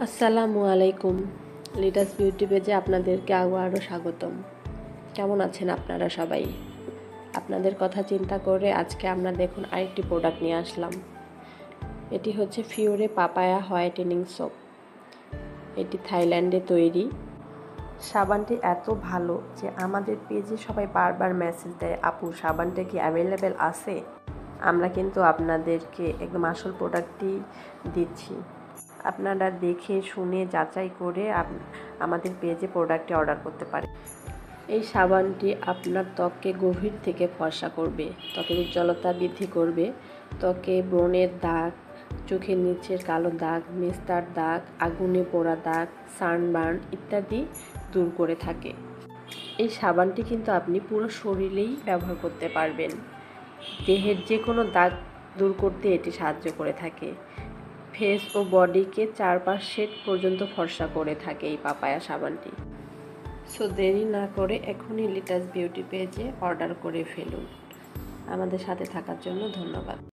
আসসালামু আলাইকুম। লিটাস বিউটি পেজে আপনাদেরকে আরও স্বাগতম। কেমন আছেন আপনারা সবাই? আপনাদের কথা চিন্তা করে আজকে আমরা দেখুন আরেকটি প্রোডাক্ট নিয়ে আসলাম। এটি হচ্ছে ফিওরে পাপায়া হোয়াইটেনিং সোপ। এটি থাইল্যান্ডে তৈরি। সাবানটি এত ভালো যে আমাদের পেজে সবাই বারবার মেসেজ দেয়, আপু সাবানটা কি অ্যাভেলেবেল আছে? আমরা কিন্তু আপনাদেরকে একদম আসল প্রোডাক্টটি দিচ্ছি। আপনারা দেখে শুনে যাচাই করে আমাদের পেজে প্রোডাক্টটি অর্ডার করতে পারেন। এই সাবানটি আপনার ত্বককে গভীর থেকে ফর্সা করবে, ত্বকের উজ্জ্বলতা বৃদ্ধি করবে, ত্বকে ব্রণের দাগ, চোখের নিচের কালো দাগ, মেস্তার দাগ, আগুনে পোড়া দাগ, সানবার্ন ইত্যাদি দূর করে থাকে। এই সাবানটি কিন্তু আপনি পুরো শরীরেই ব্যবহার করতে পারবেন। দেহের যে কোনো দাগ দূর করতে এটি সাহায্য করে থাকে। ফেস ও বডিকে 4-5 শেড পর্যন্ত ফর্সা করে থাকে এই পাপায়া সাবানটি। সো দেরি না করে এখনই লিটাস বিউটি পেজে অর্ডার করে ফেলুন। আমাদের সাথে থাকার জন্য ধন্যবাদ।